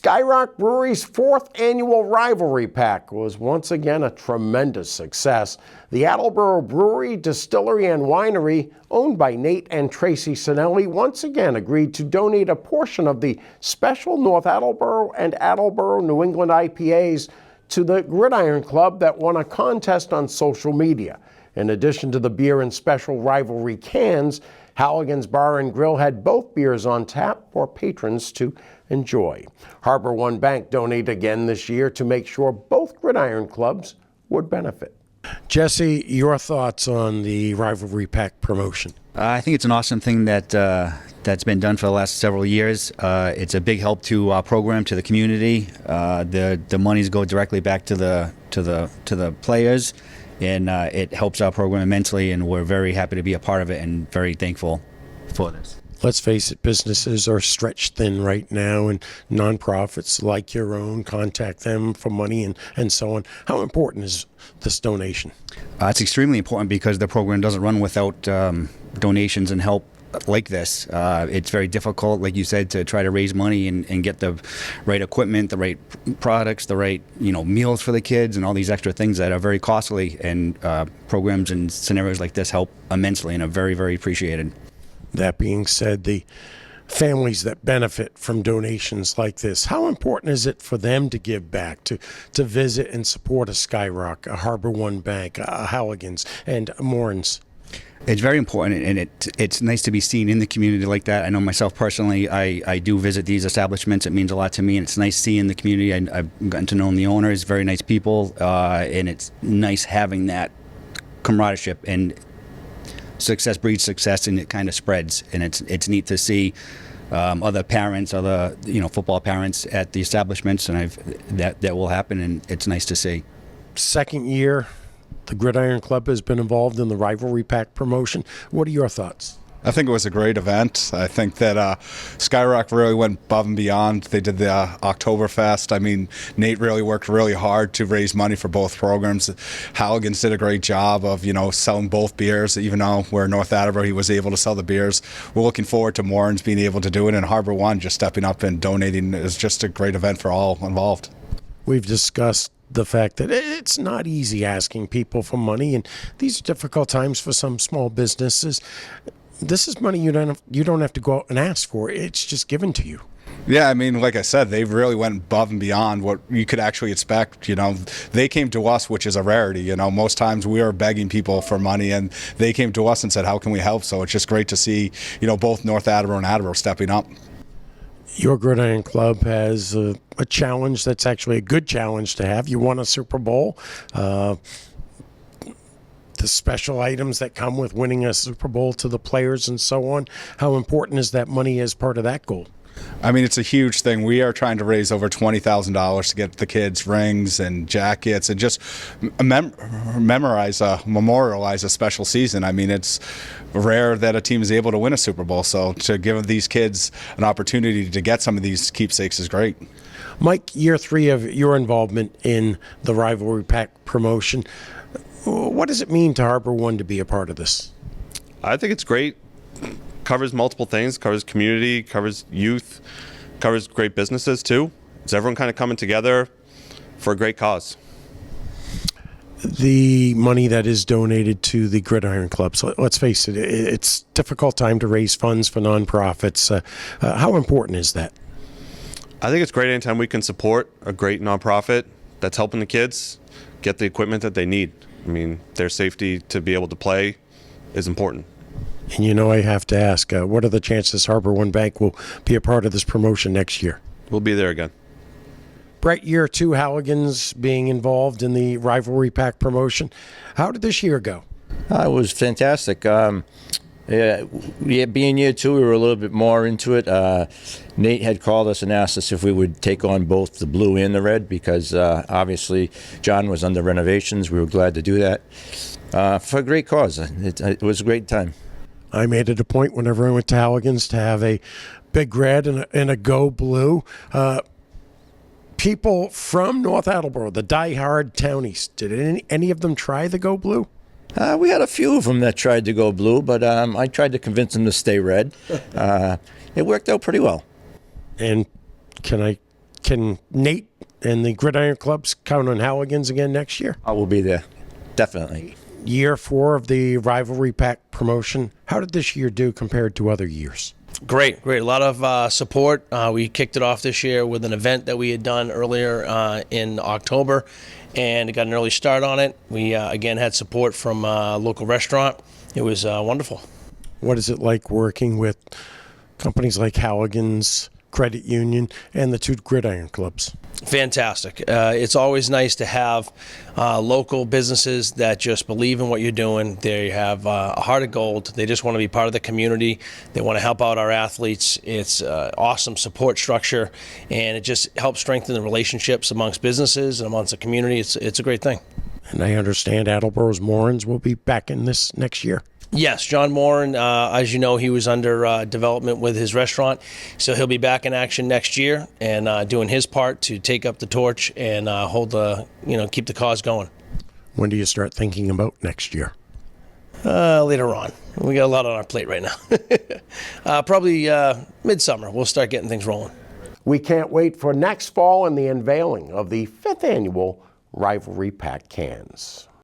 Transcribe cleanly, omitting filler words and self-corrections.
Skyroc Brewery's fourth annual Rivalry Pack was once again a tremendous success. The Attleboro Brewery, Distillery, and Winery, owned by Nate and Tracy Sinelli, once again agreed to donate a portion of the special North Attleboro and Attleboro New England IPAs to the Gridiron Club that won a contest on social media. In addition to the beer and special rivalry cans, Halligan's Bar and Grill had both beers on tap for patrons to enjoy. Harbor One Bank donated again this year to make sure both Gridiron clubs would benefit. Jesse, your thoughts on the Rivalry Pack promotion? I think it's an awesome thing that that's been done for the last several years. It's a big help to our program, to the community. The monies go directly back to the players, and it helps our program immensely. And we're very happy to be a part of it, and very thankful for this. Let's face it, businesses are stretched thin right now, and nonprofits like your own contact them for money and so on. How important is this donation? It's extremely important because the program doesn't run without donations and help like this. It's very difficult, like you said, to try to raise money and get the right equipment, the right products, the right meals for the kids, and all these extra things that are very costly. And programs and scenarios like this help immensely and are very, very appreciated. That being said, the families that benefit from donations like this, how important is it for them to give back, to visit and support a Skyroc, a Harbor One Bank, a Halligan's, and Morin's? It's very important, and it's nice to be seen in the community like that. I know myself personally, I do visit these establishments. It means a lot to me, and it's nice seeing the community. I've gotten to know the owners, very nice people, and it's nice having that camaraderie, and success breeds success, and it kind of spreads. And it's neat to see other parents, other football parents at the establishments, and that will happen, and it's nice to see. Second year, the Gridiron Club has been involved in the Rivalry Pack promotion. What are your thoughts? I think it was a great event. I think that Skyroc really went above and beyond. They did the Oktoberfest. I mean, Nate really worked really hard to raise money for both programs. Halligan's did a great job of, selling both beers. Even though we're North Attleboro, he was able to sell the beers. We're looking forward to Morin's being able to do it, and Harbor One just stepping up and donating is just a great event for all involved. We've discussed the fact that it's not easy asking people for money, and these are difficult times for some small businesses. This is money you don't have to go out and ask for. It's just given to you. Yeah, I mean, like I said, they really went above and beyond what you could actually expect. They came to us, which is a rarity. Most times we are begging people for money, and they came to us and said, how can we help? So it's just great to see, both North Attleboro and Attleboro stepping up. Your Gridiron Club has a challenge that's actually a good challenge to have. You won a Super Bowl. The special items that come with winning a Super Bowl to the players and so on. How important is that money as part of that goal? I mean, it's a huge thing. We are trying to raise over $20,000 to get the kids rings and jackets and just memorialize a special season. I mean, it's rare that a team is able to win a Super Bowl. So to give these kids an opportunity to get some of these keepsakes is great. Mike, year 3 of your involvement in the Rivalry Pack promotion. What does it mean to Harbor One to be a part of this? I think it's great. Covers multiple things, covers community, covers youth, covers great businesses too. It's everyone kind of coming together for a great cause. The money that is donated to the Gridiron Club, so let's face it, it's a difficult time to raise funds for nonprofits. How important is that? I think it's great anytime we can support a great nonprofit that's helping the kids get the equipment that they need. I mean, their safety to be able to play is important. And I have to ask, what are the chances Harbor One Bank will be a part of this promotion next year? We'll be there again. Brett, year 2 Halligan's being involved in the Rivalry Pack promotion. How did this year go? It was fantastic. Being year 2, we were a little bit more into it. Nate had called us and asked us if we would take on both the blue and the red because obviously John was under renovations. We were glad to do that for a great cause. It was a great time. I made it a point whenever I went to Halligan's to have a big red and a go blue. People from North Attleboro, the die-hard townies, did any of them try the go blue? We had a few of them that tried to go blue, but I tried to convince them to stay red. It worked out pretty well. And can I Can Nate and the Gridiron Clubs count on Halligan's again next year? I will be there, definitely. Year 4 of the rivalry pack promotion. How did this year do compared to other years? Great. A lot of support. We kicked it off this year with an event that we had done earlier in October, and got an early start on it. We, again, had support from a local restaurant. It was wonderful. What is it like working with companies like Halligan's, Credit Union, and the 2 Gridiron Clubs? Fantastic. It's always nice to have local businesses that just believe in what you're doing. They have a heart of gold. They just want to be part of the community. They want to help out our athletes. It's awesome support structure, and it just helps strengthen the relationships amongst businesses and amongst the community. It's a great thing. And I understand Attleboro's Morons will be back in this next year. Yes, John Moran, as you know, he was under development with his restaurant, so he'll be back in action next year and doing his part to take up the torch and keep the cause going. When do you start thinking about next year? Later on. We got a lot on our plate right now. Probably midsummer, we'll start getting things rolling. We can't wait for next fall and the unveiling of the 5th annual Rivalry Pack cans.